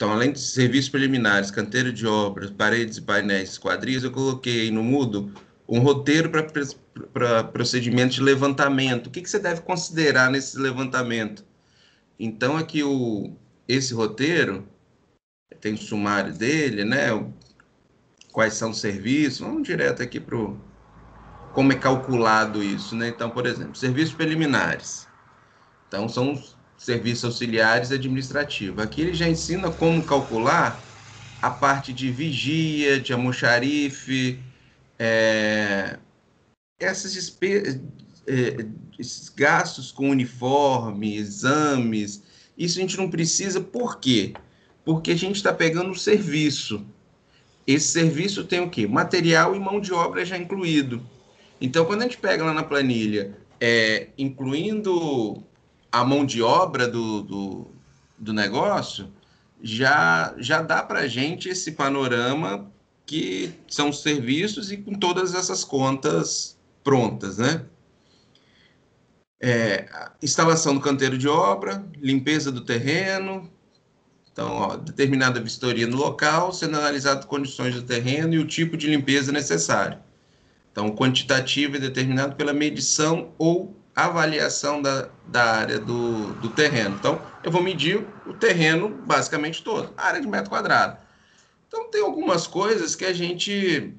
Então, além de serviços preliminares, canteiro de obras, paredes e painéis, esquadrias, eu coloquei no Moodle um roteiro para procedimento de levantamento. O que você deve considerar nesse levantamento? Então, aqui esse roteiro tem o sumário dele, né? Quais são os serviços. Vamos direto aqui para como é calculado isso, né? Então, por exemplo, serviços preliminares. Então, são os serviços auxiliares administrativos. Aqui ele já ensina como calcular a parte de vigia, de almoxarife, é, esses gastos com uniforme, exames, isso a gente não precisa, por quê? Porque a gente está pegando o serviço. Esse serviço tem o quê? Material e mão de obra já incluído. Então, quando a gente pega lá na planilha, incluindo a mão de obra do negócio, já dá para a gente esse panorama que são os serviços e com todas essas contas prontas, né? Instalação do canteiro de obra, limpeza do terreno. Então, ó, determinada vistoria no local, sendo analisado condições do terreno e o tipo de limpeza necessário. Então, o quantitativo é determinado pela medição ou avaliação da área do terreno. Então, eu vou medir o terreno basicamente todo, a área de metro quadrado. Então, tem algumas coisas que a gente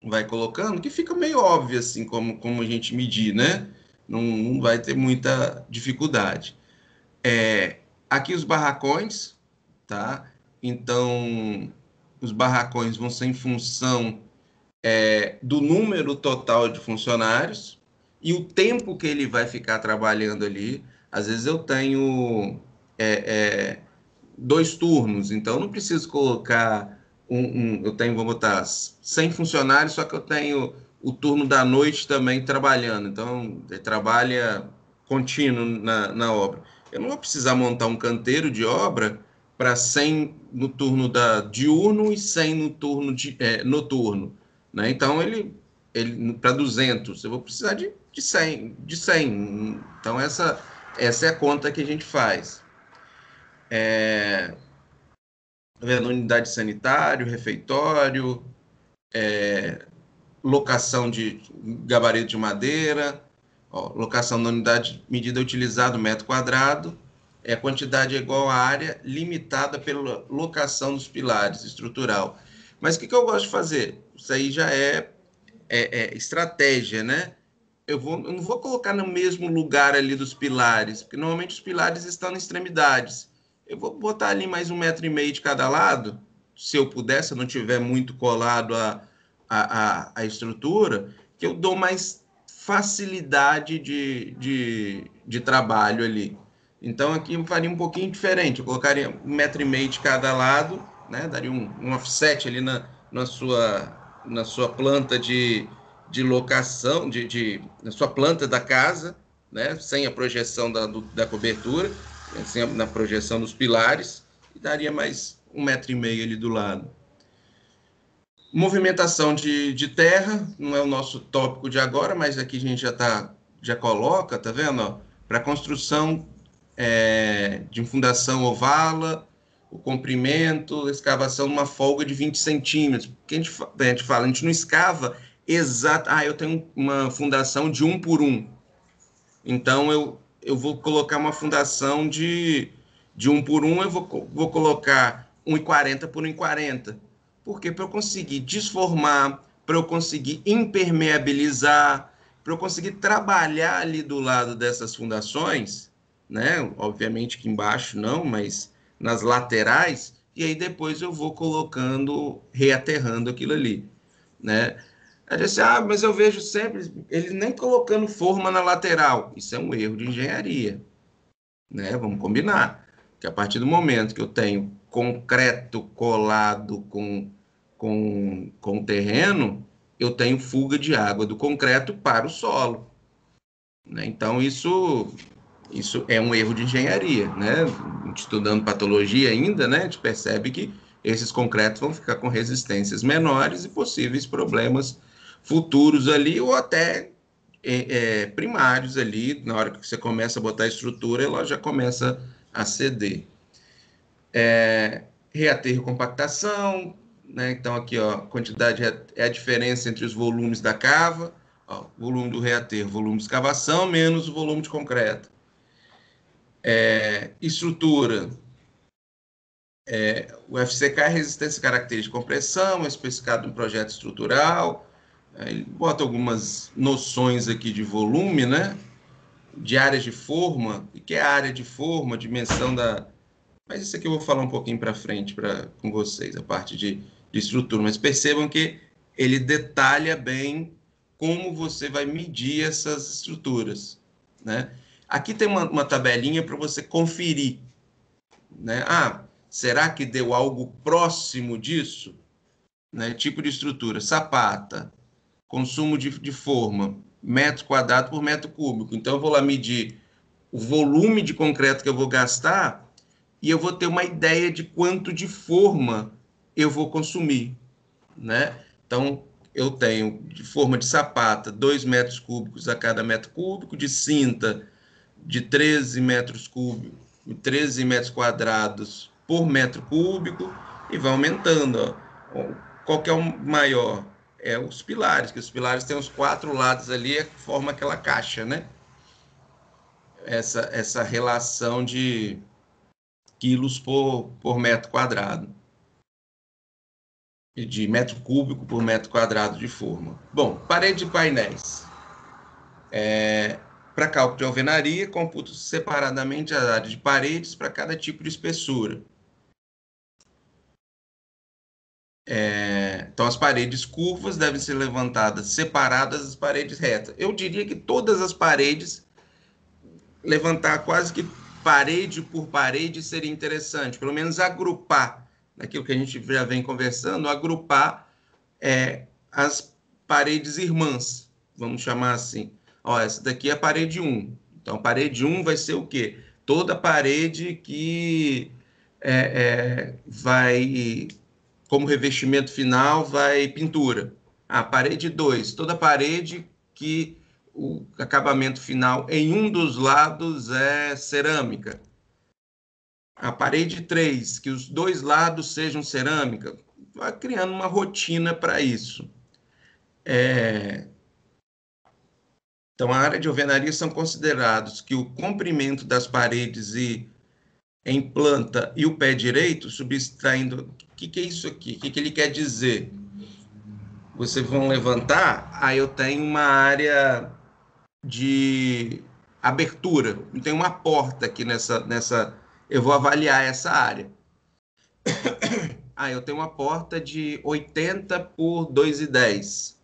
vai colocando que fica meio óbvio, assim, como a gente medir, né? Não vai ter muita dificuldade. Aqui os barracões, tá? Então, os barracões vão ser em função do número total de funcionários e o tempo que ele vai ficar trabalhando ali. Às vezes eu tenho 2 turnos, então eu não preciso colocar eu tenho, vou botar 100 funcionários, só que eu tenho o turno da noite também trabalhando, então ele trabalha contínuo na obra. Eu não vou precisar montar um canteiro de obra para 100 no turno diurno e 100 no turno noturno, né? Então ele para 200, eu vou precisar de 100, de 100. Então essa é a conta que a gente faz. Unidade sanitário, refeitório, locação de gabarito de madeira, locação da unidade medida utilizada, metro quadrado, a quantidade é igual à área limitada pela locação dos pilares estrutural. Mas o que eu gosto de fazer? Isso aí já é estratégia, né? Eu não vou colocar no mesmo lugar ali dos pilares, porque normalmente os pilares estão nas extremidades. Eu vou botar ali mais 1,5 m de cada lado, se eu puder, se eu não tiver muito colado a estrutura, que eu dou mais facilidade de trabalho ali. Então aqui eu faria um pouquinho diferente, eu colocaria 1,5 m de cada lado, né? Daria um offset ali na sua planta de locação, na sua planta da casa, né? Sem a projeção da cobertura, sem na projeção dos pilares, e daria mais 1,5 m ali do lado. Movimentação de terra, não é o nosso tópico de agora, mas aqui a gente já coloca, tá vendo? Para construção de fundação ovala, o comprimento, a escavação numa folga de 20 centímetros. Porque a gente fala, a gente não escava exato. Eu tenho uma fundação de 1 por 1. Então, eu vou colocar uma fundação de 1 por 1, eu vou colocar 1,40 por 1,40. Porque para eu conseguir desformar, para eu conseguir impermeabilizar, para eu conseguir trabalhar ali do lado dessas fundações, né? Obviamente que embaixo não, mas nas laterais, e aí depois eu vou colocando, reaterrando aquilo ali, né? Aí disse, mas eu vejo sempre ele nem colocando forma na lateral. Isso é um erro de engenharia, né? Vamos combinar. Que a partir do momento que eu tenho concreto colado com o terreno, eu tenho fuga de água do concreto para o solo, né? Então, isso é um erro de engenharia, né? Estudando patologia ainda, né? A gente percebe que esses concretos vão ficar com resistências menores e possíveis problemas futuros ali, ou até primários ali. Na hora que você começa a botar a estrutura, ela já começa ACD. Reaterro e compactação, né? Então, aqui, ó, quantidade é a diferença entre os volumes da cava, ó, volume do reaterro, volume de escavação, menos o volume de concreto. Estrutura. O FCK é resistência característica de compressão, é especificado no projeto estrutural. Ele bota algumas noções aqui de volume, né? De áreas de forma. O que é a área de forma, dimensão da... Mas isso aqui eu vou falar um pouquinho para frente com vocês, a parte de estrutura. Mas percebam que ele detalha bem como você vai medir essas estruturas, né? Aqui tem uma tabelinha para você conferir, né? Será que deu algo próximo disso? Né? Tipo de estrutura, sapata, consumo de forma, metro quadrado por metro cúbico. Então, eu vou lá medir o volume de concreto que eu vou gastar e eu vou ter uma ideia de quanto de forma eu vou consumir, né? Então, eu tenho de forma de sapata 2 metros cúbicos a cada metro cúbico, de cinta de 13 metros cúbicos, 13 metros quadrados por metro cúbico, e vai aumentando. Ó. Qual que é o maior? É os pilares, que os pilares têm os 4 lados ali, que forma aquela caixa, né? Essa relação de quilos por metro quadrado, de metro cúbico por metro quadrado de forma. Bom, parede de painéis. Para cálculo de alvenaria, computo separadamente a área de paredes para cada tipo de espessura. Então, as paredes curvas devem ser levantadas separadas das paredes retas. Eu diria que todas as paredes, levantar quase que parede por parede seria interessante, pelo menos agrupar, naquilo que a gente já vem conversando, agrupar as paredes irmãs, vamos chamar assim. Ó, essa daqui é a parede 1. Então, a parede 1 vai ser o quê? Toda parede que vai, como revestimento final, vai pintura. A parede 2, toda parede que o acabamento final em um dos lados é cerâmica. A parede 3, que os 2 lados sejam cerâmica. Vai criando uma rotina para isso. Então, a área de alvenaria são considerados que o comprimento das paredes em planta e o pé direito, subtraindo... O que é isso aqui? O que ele quer dizer? Vocês vão levantar, aí eu tenho uma área de abertura, tem uma porta aqui nessa... Eu vou avaliar essa área. Eu tenho uma porta de 80 por 2,10.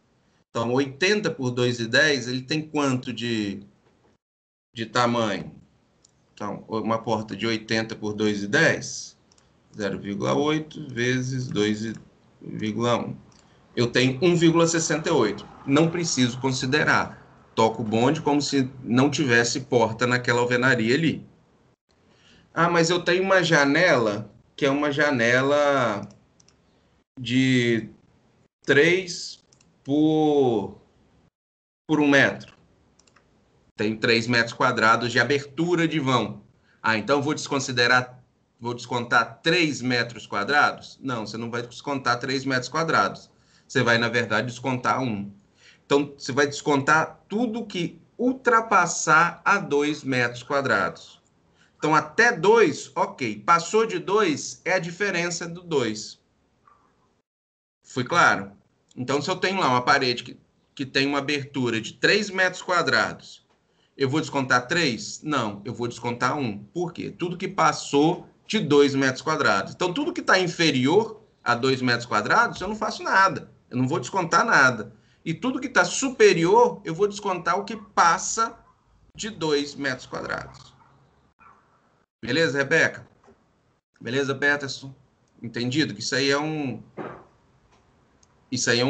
Então, 80 por 2,10, ele tem quanto de tamanho? Então, uma porta de 80 por 2,10, 0,8 vezes 2,1. Eu tenho 1,68. Não preciso considerar. Toco o bonde como se não tivesse porta naquela alvenaria ali. Mas eu tenho uma janela, que é uma janela de 3 por 1 metro. Tem 3 metros quadrados de abertura de vão. Então vou descontar 3 metros quadrados? Não, você não vai descontar 3 metros quadrados. Você vai, na verdade, descontar 1. Então, você vai descontar tudo que ultrapassar a 2 metros quadrados. Então, até 2, ok. Passou de 2, é a diferença do 2. Foi claro? Então, se eu tenho lá uma parede que tem uma abertura de 3 metros quadrados, eu vou descontar 3? Não, eu vou descontar 1. Por quê? Tudo que passou de 2 metros quadrados. Então, tudo que está inferior a 2 metros quadrados, eu não faço nada. Eu não vou descontar nada. E tudo que está superior, eu vou descontar o que passa de 2 metros quadrados. Beleza, Rebeca? Beleza, Peterson? Entendido? Que isso aí é um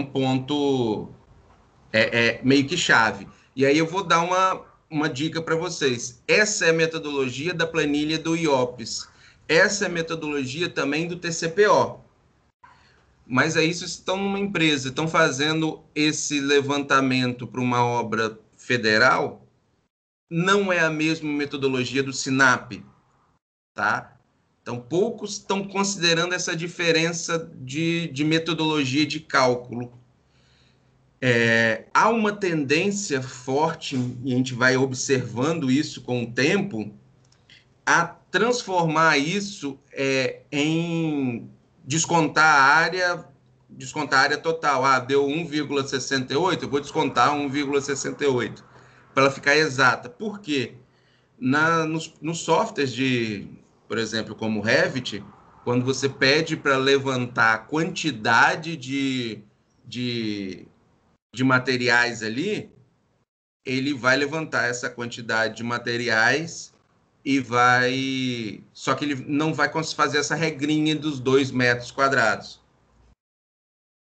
ponto meio que chave. E aí eu vou dar uma dica para vocês. Essa é a metodologia da planilha do IOPS. Essa é a metodologia também do TCPO. Mas aí, se vocês estão numa empresa, estão fazendo esse levantamento para uma obra federal, não é a mesma metodologia do SINAP. tá? Então, poucos estão considerando essa diferença de metodologia de cálculo. Há uma tendência forte, e a gente vai observando isso com o tempo, a transformar isso em descontar a área total. Deu 1,68, eu vou descontar 1,68 para ela ficar exata. Por quê? Nos softwares por exemplo, como o Revit, quando você pede para levantar a quantidade de materiais ali, ele vai levantar essa quantidade de materiais e vai... Só que ele não vai fazer essa regrinha dos 2 metros quadrados.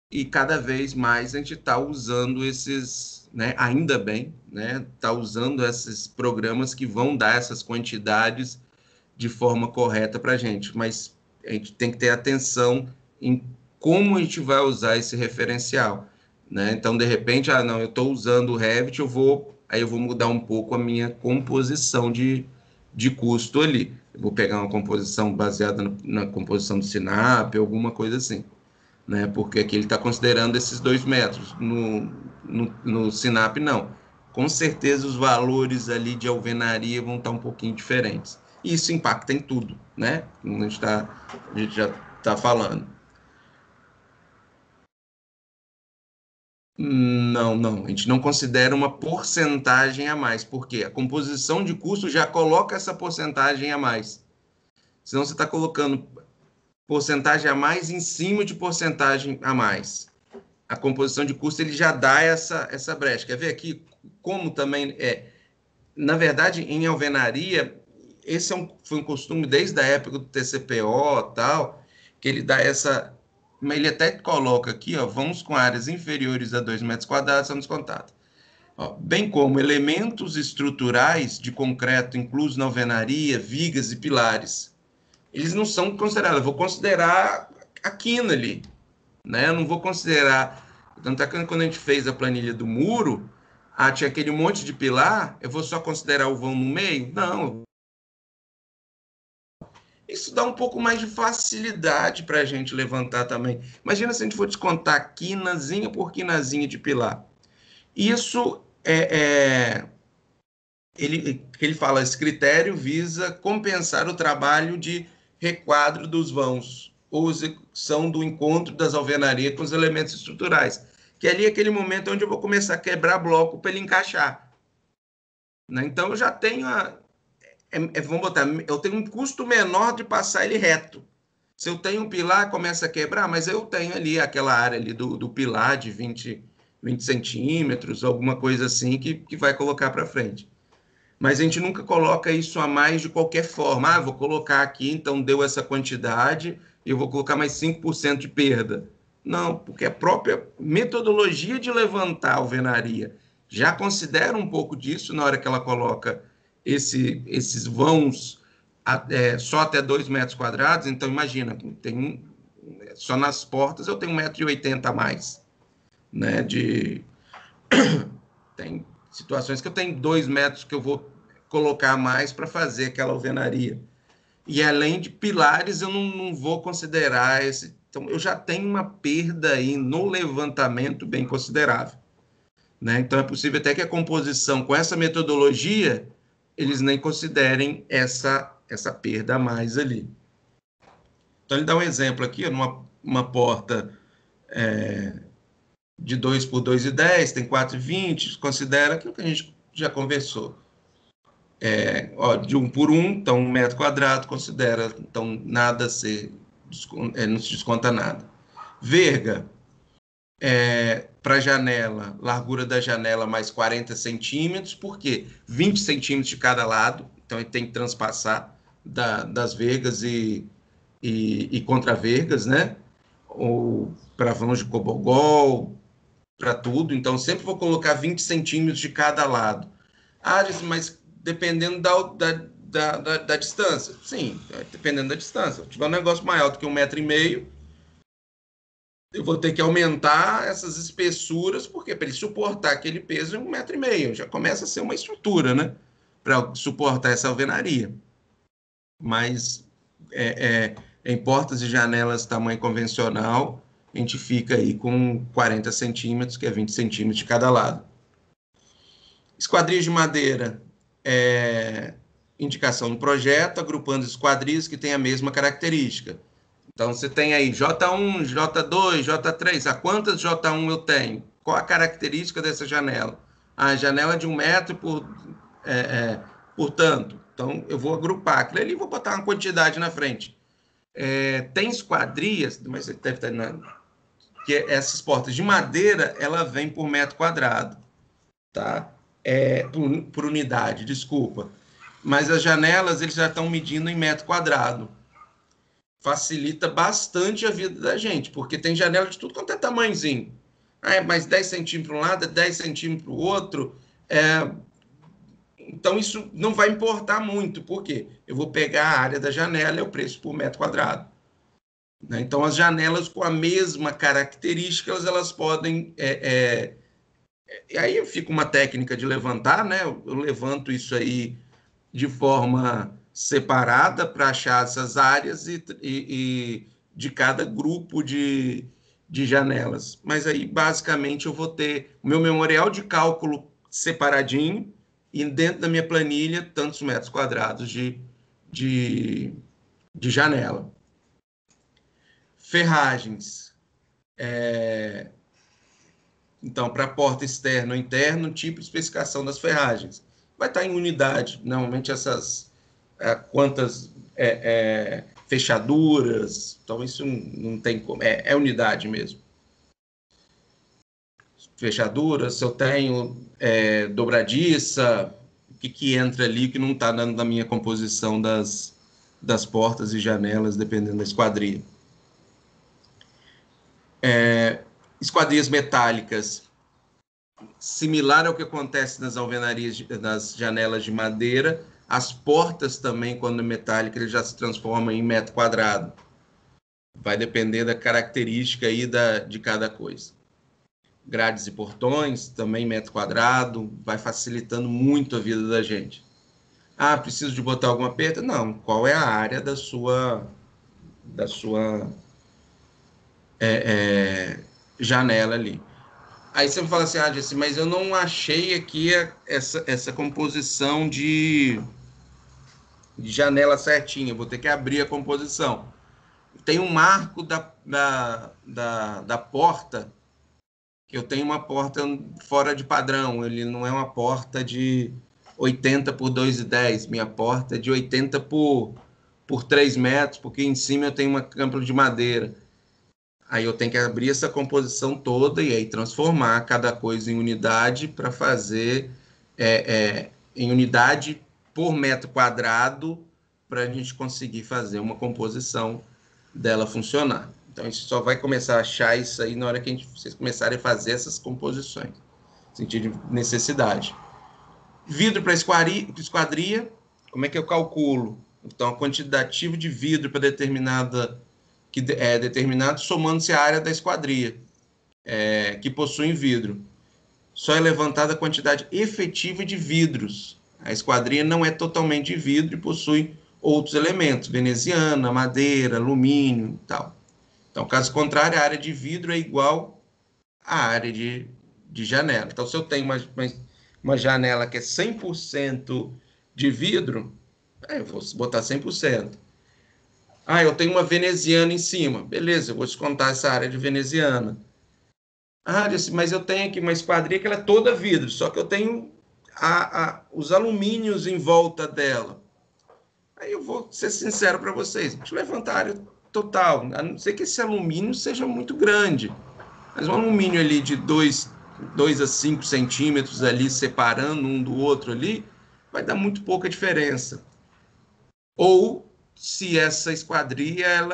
E cada vez mais a gente está usando esses, né, ainda bem, né, está usando esses programas que vão dar essas quantidades de forma correta para a gente, mas a gente tem que ter atenção em como a gente vai usar esse referencial, né? Então, de repente, não, eu estou usando o Revit, aí eu vou mudar um pouco a minha composição de custo ali. Eu vou pegar uma composição baseada na composição do Sinap, alguma coisa assim, né? Porque aqui ele está considerando esses 2 metros. No Sinap, não. Com certeza os valores ali de alvenaria vão estar um pouquinho diferentes. E isso impacta em tudo, né? Como a gente já está falando. Não, não. A gente não considera uma porcentagem a mais, porque a composição de custo já coloca essa porcentagem a mais. Senão você está colocando porcentagem a mais em cima de porcentagem a mais. A composição de custo ele já dá essa brecha. Quer ver aqui como também na verdade, em alvenaria, esse foi um costume desde a época do TCPO tal, que ele dá essa... Ele até coloca aqui, ó, vamos com áreas inferiores a 2 metros quadrados, são descontadas. Bem como elementos estruturais de concreto inclusos na alvenaria, vigas e pilares. Eles não são considerados, eu vou considerar a quina ali, né? Eu não vou considerar... Tanto é que quando a gente fez a planilha do muro, tinha aquele monte de pilar, eu vou só considerar o vão no meio? Não. Isso dá um pouco mais de facilidade para a gente levantar também. Imagina se a gente for descontar quinazinha por quinazinha de pilar. Isso ele fala, esse critério visa compensar o trabalho de requadro dos vãos ou execução do encontro das alvenarias com os elementos estruturais, que ali é aquele momento onde eu vou começar a quebrar bloco para ele encaixar, né? Então eu já tenho vamos botar, eu tenho um custo menor de passar ele reto. Se eu tenho um pilar, começa a quebrar, mas eu tenho ali aquela área ali do pilar de 20 centímetros, alguma coisa assim, que vai colocar para frente. Mas a gente nunca coloca isso a mais de qualquer forma. Vou colocar aqui, então deu essa quantidade, e eu vou colocar mais 5% de perda. Não, porque a própria metodologia de levantar a alvenaria já considera um pouco disso na hora que ela coloca esses vãos só até 2 metros quadrados. Então, imagina, só nas portas eu tenho 1,80 m a mais, né? Tem situações que eu tenho 2 metros que eu vou colocar mais para fazer aquela alvenaria. E além de pilares, eu não vou considerar esse. Então, eu já tenho uma perda aí no levantamento bem considerável, né? Então, é possível até que a composição com essa metodologia, eles nem considerem essa perda a mais ali. Então, ele dá um exemplo aqui, numa porta de 2 por 2,10, tem 4,20, considera aquilo que a gente já conversou. De 1 por 1, então 1 metro quadrado, considera, então nada não se desconta nada. Verga, para janela, largura da janela mais 40 centímetros, por quê? 20 centímetros de cada lado, então ele tem que transpassar das vergas e contravergas, né? Ou para vãos de cobogol, para tudo, então sempre vou colocar 20 centímetros de cada lado. Mas dependendo da distância. Sim, dependendo da distância. Se tiver um negócio maior do que 1,5 m, eu vou ter que aumentar essas espessuras, porque para ele suportar aquele peso em 1,5 m, já começa a ser uma estrutura, né? Para suportar essa alvenaria. mas em portas e janelas tamanho convencional, a gente fica aí com 40 centímetros, que é 20 centímetros de cada lado. Esquadrias de madeira, indicação no projeto, agrupando esquadrias que têm a mesma característica. Então, você tem aí J1, J2, J3. A quantas J1 eu tenho? Qual a característica dessa janela? A janela de 1 metro por tanto. Então, eu vou agrupar aquilo ali e vou botar uma quantidade na frente. Tem esquadrias, mas você deve estar que essas portas de madeira, ela vem por metro quadrado, tá? Por unidade, desculpa. Mas as janelas, eles já estão medindo em metro quadrado. Facilita bastante a vida da gente, porque tem janela de tudo quanto é tamanhozinho. Mais 10 centímetros para um lado, 10 centímetros para o outro. Então, isso não vai importar muito, porque eu vou pegar a área da janela e o preço por metro quadrado. Né? Então, as janelas com a mesma característica, elas podem... E aí fica uma técnica de levantar, né? Eu levanto isso aí de forma separada para achar essas áreas e de cada grupo de janelas. Mas aí, basicamente, eu vou ter o meu memorial de cálculo separadinho e dentro da minha planilha, tantos metros quadrados de janela. Ferragens. Então, para porta externa ou interno, tipo de especificação das ferragens. Vai estar em unidade. Normalmente, essas quantas fechaduras. Então, isso não tem como. É unidade mesmo. Fechaduras, se eu tenho dobradiça, o que entra ali que não está dando da minha composição das portas e janelas, dependendo da esquadria. Esquadrias metálicas, similar ao que acontece nas alvenarias, nas janelas de madeira, as portas também, quando é metálica, ele já se transforma em metro quadrado. Vai depender da característica aí de cada coisa. Grades e portões, também metro quadrado, vai facilitando muito a vida da gente. Preciso de botar alguma perda? Não. Qual é a área da sua janela ali? Aí você me fala assim, Jesse, mas eu não achei aqui essa composição de janela certinha, vou ter que abrir a composição. Tem um marco da porta, que eu tenho uma porta fora de padrão, ele não é uma porta de 80 por 2,10, minha porta é de 80 por 3 metros, porque em cima eu tenho uma câmara de madeira. Aí eu tenho que abrir essa composição toda e aí transformar cada coisa em unidade para fazer em unidade por metro quadrado para a gente conseguir fazer uma composição dela funcionar. Então, a gente só vai começar a achar isso aí na hora que vocês começarem a fazer essas composições, no sentido de necessidade. Vidro para esquadria, como é que eu calculo? Então, a quantitativo de vidro para determinado somando-se a área da esquadria, que possui vidro. Só é levantada a quantidade efetiva de vidros. A esquadria não é totalmente de vidro e possui outros elementos, veneziana, madeira, alumínio e tal. Então, caso contrário, a área de vidro é igual à área de janela. Então, se eu tenho uma janela que é 100% de vidro, eu vou botar 100%. Eu tenho uma veneziana em cima. Beleza, eu vou descontar essa área de veneziana. Mas eu tenho aqui uma esquadria que ela é toda vidro, só que eu tenho os alumínios em volta dela. Aí eu vou ser sincero para vocês, deixa eu levantar a área total, a não ser que esse alumínio seja muito grande. Mas um alumínio ali de 2 a 5 centímetros ali, separando um do outro ali, vai dar muito pouca diferença. Ou se essa esquadria,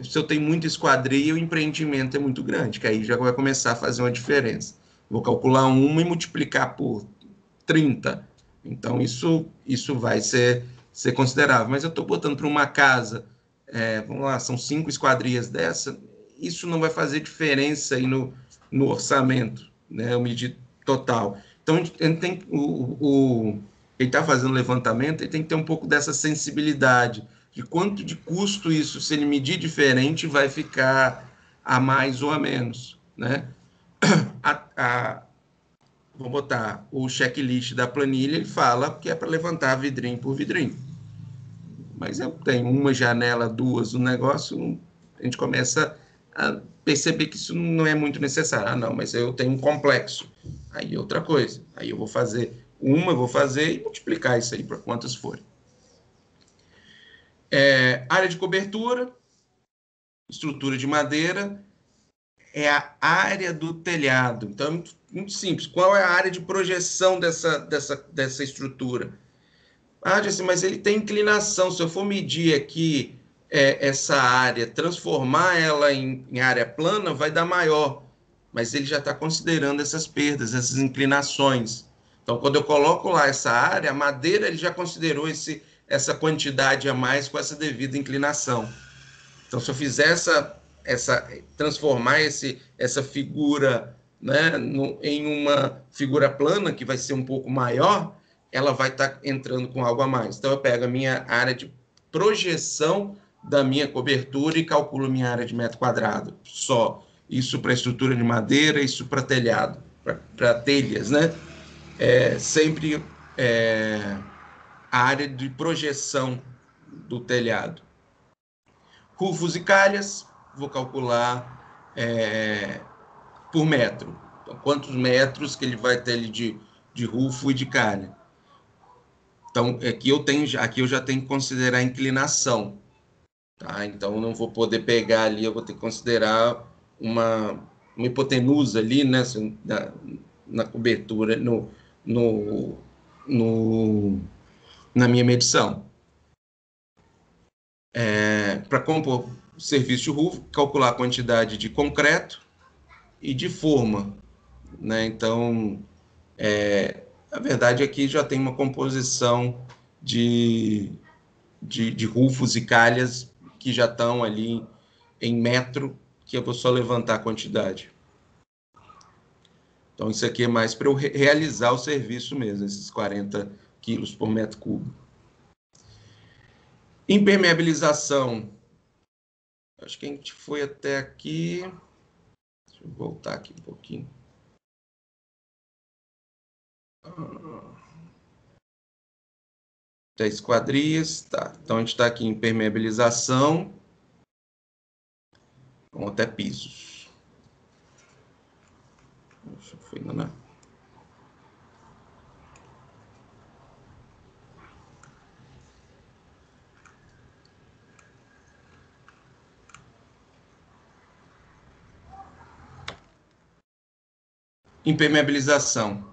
se eu tenho muita esquadria, o empreendimento é muito grande, que aí já vai começar a fazer uma diferença. Vou calcular uma e multiplicar por 30. Então, isso vai ser considerável. Mas eu estou botando para uma casa, vamos lá, são 5 esquadrias dessa, isso não vai fazer diferença aí no orçamento, né? O medir total. Então, a gente tem quem está fazendo levantamento, ele tem que ter um pouco dessa sensibilidade de quanto de custo isso, se ele medir diferente, vai ficar a mais ou a menos, né? Vou botar o checklist da planilha, ele fala que é para levantar vidrinho por vidrinho. Mas eu tenho uma janela, duas, um negócio, a gente começa a perceber que isso não é muito necessário. Ah, não, mas eu tenho um complexo. Aí outra coisa. Aí eu vou fazer uma, vou fazer e multiplicar isso aí para quantas forem. Área de cobertura, estrutura de madeira, é a área do telhado. Então, é muito simples. Qual é a área de projeção dessa estrutura? Ah, disse, mas ele tem inclinação. Se eu for medir aqui essa área, transformar ela em área plana, vai dar maior. Mas ele já está considerando essas perdas, essas inclinações. Então, quando eu coloco lá essa área, a madeira ele já considerou essa quantidade a mais com essa devida inclinação. Então, se eu fizer transformar essa figura, né, em uma figura plana, que vai ser um pouco maior, ela vai estar entrando com algo a mais. Então, eu pego a minha área de projeção da minha cobertura e calculo minha área de metro quadrado. Só. Isso para estrutura de madeira, isso para telhado, para telhas, né? Sempre a área de projeção do telhado. Rufos e calhas, vou calcular por metro. Então, quantos metros que ele vai ter ali de rufo e de calha. Então, aqui eu já tenho que considerar a inclinação. Tá? Então, eu não vou poder pegar ali, eu vou ter que considerar uma hipotenusa ali, né, na cobertura, no, na minha medição. Para compor o serviço de rufo, calcular a quantidade de concreto e de forma, né? Então, a verdade é que já tem uma composição de rufos e calhas que já estão ali em metro, que eu vou só levantar a quantidade. Então, isso aqui é mais para eu realizar o serviço mesmo, esses 40 quilos por metro cúbico. Impermeabilização. Acho que a gente foi até aqui. Deixa eu voltar aqui um pouquinho. Até esquadrias. Tá. Então, a gente está aqui em impermeabilização. Vamos até pisos. Deixa eu ver, né? Impermeabilização.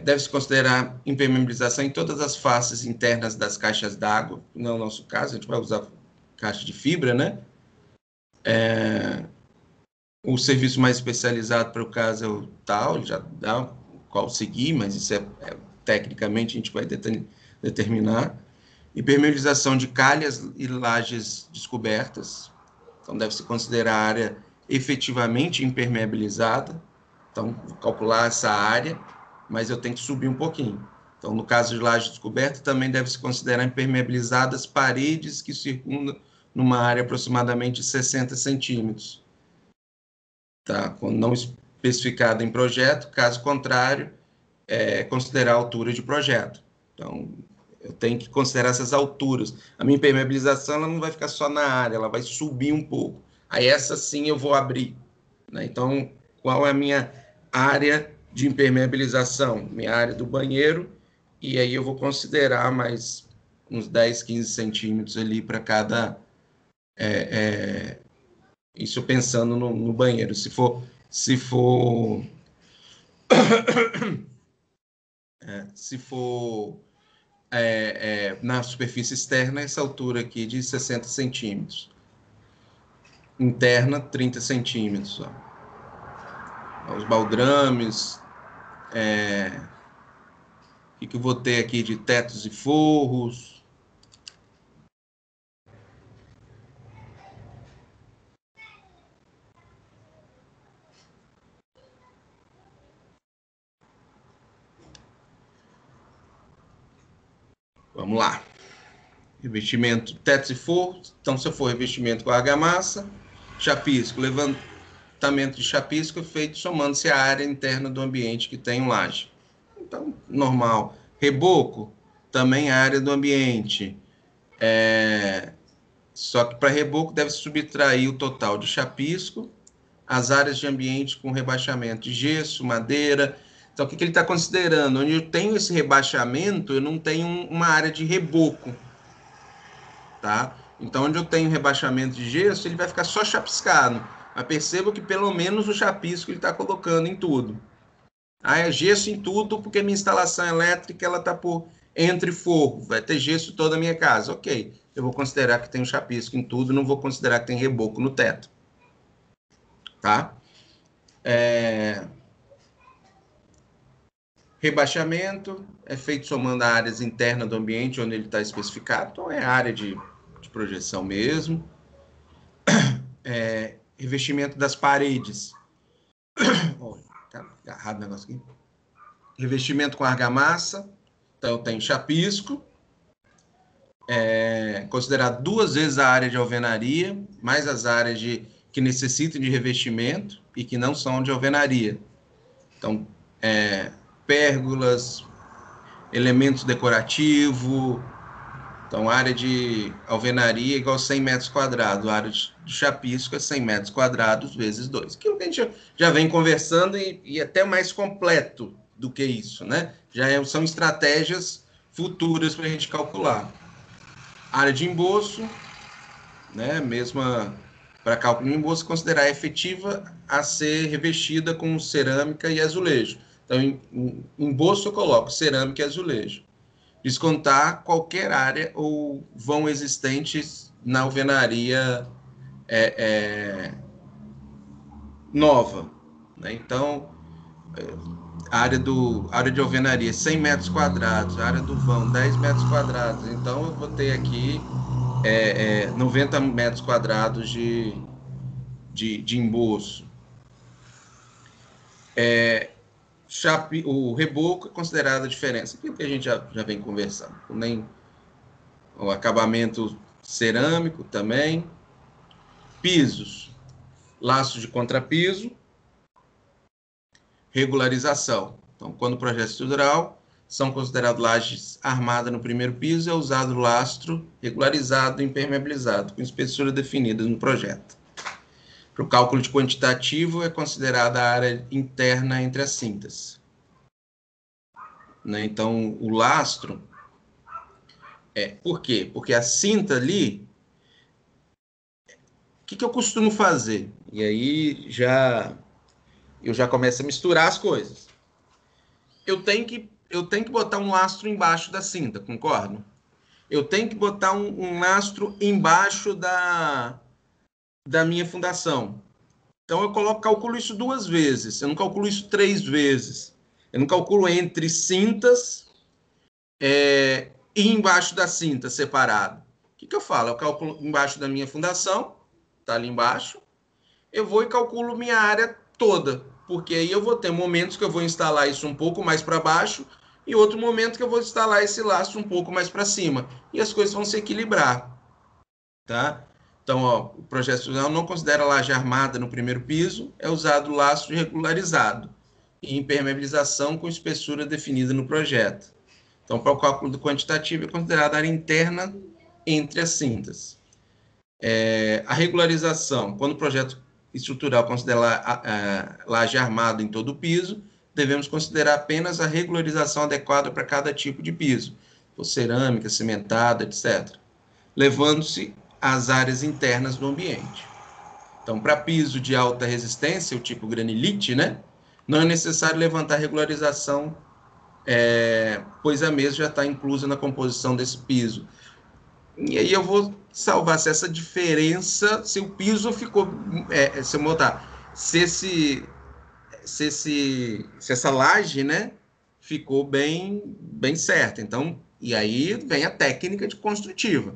Deve-se considerar impermeabilização em todas as faces internas das caixas d'água. No nosso caso, a gente vai usar caixa de fibra, né? O serviço mais especializado para o caso é o tal, ele já dá qual seguir, mas isso tecnicamente a gente vai determinar. Impermeabilização de calhas e lajes descobertas. Então, deve-se considerar a área efetivamente impermeabilizada. Então, vou calcular essa área, mas eu tenho que subir um pouquinho. Então, no caso de laje descoberta, também deve-se considerar impermeabilizadas paredes que circundam numa área aproximadamente de 60 centímetros. Tá? Quando não especificado em projeto, caso contrário, considerar a altura de projeto. Então, eu tenho que considerar essas alturas. A minha impermeabilização ela não vai ficar só na área, ela vai subir um pouco. Aí essa sim eu vou abrir. Né? Então, qual é a minha área de impermeabilização? Minha área do banheiro, e aí eu vou considerar mais uns 10, 15 centímetros ali para cada... isso pensando no banheiro. Se for na superfície externa, essa altura aqui de 60 centímetros. Interna, 30 centímetros. Ó. Os baldrames. O que eu vou ter aqui de tetos e forros. Vamos lá. Revestimento teto e forro. Então, se eu for revestimento com argamassa, chapisco, levantamento de chapisco é feito somando-se a área interna do ambiente que tem um laje. Então, normal. Reboco, também a área do ambiente. Só que para reboco deve subtrair o total de chapisco, as áreas de ambiente com rebaixamento de gesso, madeira. Então, o que ele está considerando? Onde eu tenho esse rebaixamento, eu não tenho uma área de reboco. Tá? Então, onde eu tenho rebaixamento de gesso, ele vai ficar só chapiscado. Mas perceba que pelo menos o chapisco ele está colocando em tudo. É gesso em tudo, porque minha instalação elétrica ela está por entre forro. Vai ter gesso toda a minha casa. Ok, eu vou considerar que tem um chapisco em tudo, não vou considerar que tem reboco no teto. Tá? Rebaixamento é feito somando as áreas internas do ambiente onde ele está especificado. Então, é a área de projeção mesmo. Revestimento das paredes. Tá agarrado o negócio aqui. Revestimento com argamassa. Então, tem chapisco. Considerar 2 vezes a área de alvenaria, mais as áreas que necessitam de revestimento e que não são de alvenaria. Então, pérgolas, elementos decorativos. Então, área de alvenaria é igual a 100 metros quadrados. A área de chapisco é 100 metros quadrados vezes 2. Aquilo que a gente já vem conversando e até mais completo do que isso, né? São estratégias futuras para a gente calcular. Área de emboço, né? Mesma para cálculo de emboço, considerar efetiva a ser revestida com cerâmica e azulejo. Então, em emboço eu coloco cerâmica e azulejo. Descontar qualquer área ou vão existentes na alvenaria nova. Né? Então, a área de alvenaria 100 metros quadrados, a área do vão 10 metros quadrados. Então, eu vou ter aqui 90 metros quadrados de emboço. O reboco é considerado a diferença, aquilo que a gente já vem conversando. Nem o acabamento cerâmico também. Pisos, laços de contrapiso, regularização. Então, quando o projeto estrutural são considerados lajes armadas no primeiro piso, é usado lastro regularizado e impermeabilizado, com espessura definida no projeto. Para o cálculo de quantitativo, é considerada a área interna entre as cintas. Né? Então, o lastro... Por quê? Porque a cinta ali... O que eu costumo fazer? E aí, eu já começo a misturar as coisas. Eu tenho que botar um lastro embaixo da cinta, concordo? Eu tenho que botar um lastro embaixo da minha fundação. Então, eu calculo isso 2 vezes. Eu não calculo isso 3 vezes. Eu não calculo entre cintas e embaixo da cinta, separado. O que eu falo? Eu calculo embaixo da minha fundação, está ali embaixo. Eu vou e calculo minha área toda, porque aí eu vou ter momentos que eu vou instalar isso um pouco mais para baixo e outro momento que eu vou instalar esse lastro um pouco mais para cima. E as coisas vão se equilibrar. Tá? Então, o projeto estrutural não considera laje armada no primeiro piso, é usado lastro regularizado e impermeabilização com espessura definida no projeto. Então, para o cálculo do quantitativo, é considerada a área interna entre as cintas. A regularização, quando o projeto estrutural considera laje armada em todo o piso, devemos considerar apenas a regularização adequada para cada tipo de piso, por cerâmica, cimentada, etc., levando-se às áreas internas do ambiente. Então, para piso de alta resistência, o tipo granilite, né, não é necessário levantar regularização, pois a mesma já está inclusa na composição desse piso. E aí eu vou salvar se essa diferença, se o piso ficou, se eu botar, se essa laje, né, ficou bem certa. Então, e aí vem a técnica de construtiva.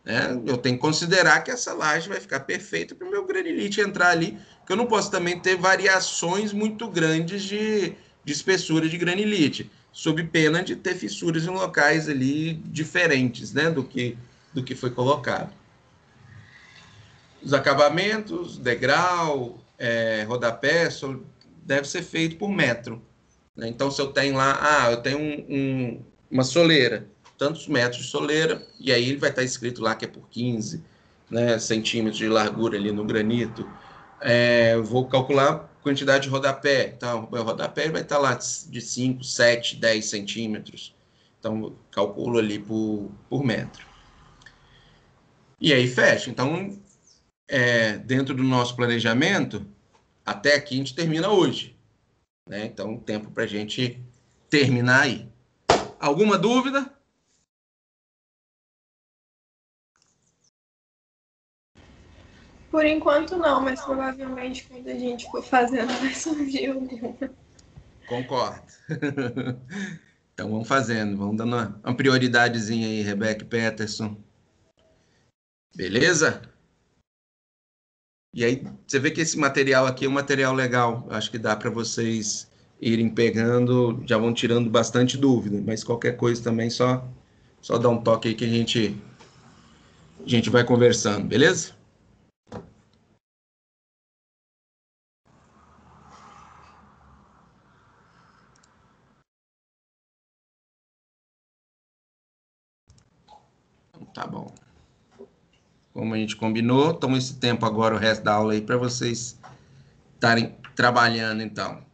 Né? Eu tenho que considerar que essa laje vai ficar perfeita para o meu granilite entrar ali, porque eu não posso também ter variações muito grandes de espessura de granilite. sob pena de ter fissuras em locais ali diferentes, né, do que foi colocado. Os acabamentos, degrau, rodapé, deve ser feito por metro. Né? Então, se eu tenho lá, eu tenho uma soleira, tantos metros de soleira, e aí ele vai estar escrito lá que é por 15, né, centímetros de largura ali no granito. Eu vou calcular a quantidade de rodapé. Então, o rodapé vai estar lá de 5, 7, 10 centímetros. Então, calculo ali por metro. E aí fecha. Então, dentro do nosso planejamento, até aqui a gente termina hoje. Né? Então, tempo para a gente terminar aí. Alguma dúvida? Por enquanto não, mas provavelmente quando a gente for fazendo vai surgir alguma. Concordo. Então vamos fazendo, vamos dando uma prioridadezinha aí, Rebeca Peterson. Beleza? E aí você vê que esse material aqui é um material legal. Acho que dá para vocês irem pegando, já vão tirando bastante dúvida, mas qualquer coisa também só dá um toque aí que a gente vai conversando, beleza? Então, tá bom. Como a gente combinou, toma esse tempo agora, o resto da aula aí, para vocês estarem trabalhando, então.